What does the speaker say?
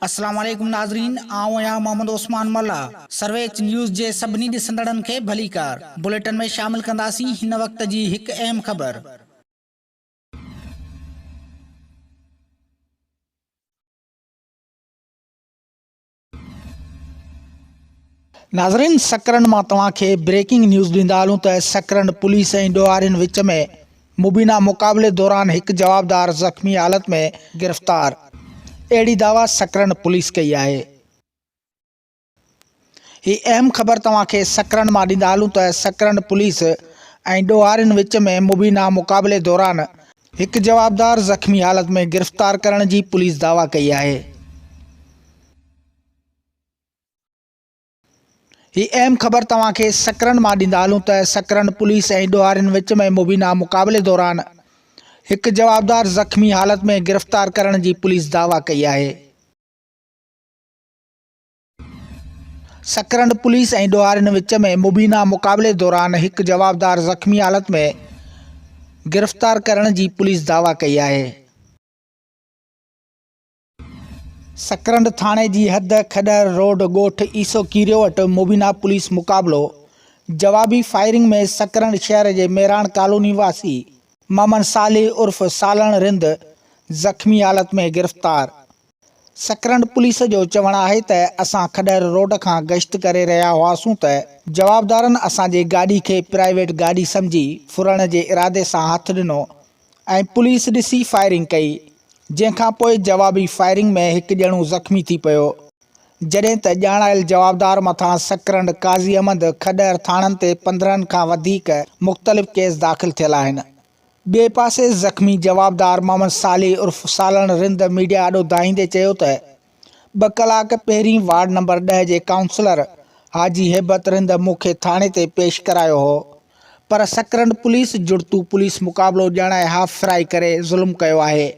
अस्सलाम वालेकुम नाज़रीन, आऊं आहियां मोहम्मद उस्मान मल्ला। सर्वेच न्यूज़ जे सभिनी ॾिसंदड़नि खे भली कार। बुलेटिन में शामिल कंदासीं हिन वक्त जी हिकु अहम ख़बर। नाज़रीन, सकरन मां तव्हांखे ब्रेकिंग न्यूज़ ॾींदा हलूं त सकरन पुलिस ऐं ॾोहारियुनि विच में मुबीना मुक़ाबले दौरान हिकु जवाबदार ज़ख़्मी हालत में गिरफ़्तार। अहिड़ी दावा सकरन पुलिस कई आहे। ही अहम ख़बर तव्हांखे सकरन मां ॾींदा हलूं त सकरन पुलिस ऐं ॾोहारियुनि विच में मुबीना मुक़ाबले दौरान हिकु जवाबदार ज़ख़्मी हालत में गिरफ़्तार करण जी पुलिस दावा कई आहे। ही अहम ख़बर तव्हांखे सकरन मां ॾींदा हलूं त सकरन पुलिस ऐं ॾोहारियुनि विच में मुबीना मुक़ाबले दौरान हिकु जवाबदार ज़ख़्मी हालत में गिरफ़्तार करण जी पुलिस दावा कई आहे। सकरन पुलिस ऐं ॾोहारियुनि विच में मुबीना मुक़ाबले दौरान हिकु जवाबदार ज़ख़्मी हालत में गिरफ़्तार करण जी पुलिस दावा कई आहे। सकरन थाणे जी हद खॾर रोड ॻोठ ईसो कीरियो वटि मुबीना पुलिस मुक़ाबलो जवाबी फायरिंग में सकरन शहर जे मेराण कॉलोनी वासी मोहम्मद सालिह उर्फ़ सालण रिंद ज़ख़्मी हालत में गिरफ़्तार। सकरन पुलिस जो चवणु आहे त असां खॾर रोड खां गश्त करे रहिया हुआसीं त जवाबदारनि असांजे गाॾी खे प्राइवेट गाॾी सम्झी फुरण जे इरादे सां हथु ॾिनो ऐं पुलिस ॾिसी फायरिंग कई, जंहिंखां पोइ जवाबी फायरिंग में हिकु ॼणो ज़ख़्मी थी पियो, जॾहिं त ॼाणायल जवाबदार मथां सकरन काज़ी अहमद खॾर थाणनि ते 15 खां वधीक मुख़्तलिफ़ केस दाख़िल थियल आहिनि। ॿिए पासे ज़ख़्मी जवाबदार मोहम्मद सालिह उर्फ़ सालण रिंद मीडिया आॾो धाईंदे चयो त 2 कलाक पहिरीं वार्ड नंबर 10 जे काउंसलर हाजी हेबत रिंद मूंखे थाणे ते पेश करायो हो, पर सकरन पुलिस जुड़तू पुलिस मुक़ाबलो ॼाणाए हाफ़ फ्राई करे ज़ुल्म कयो आहे।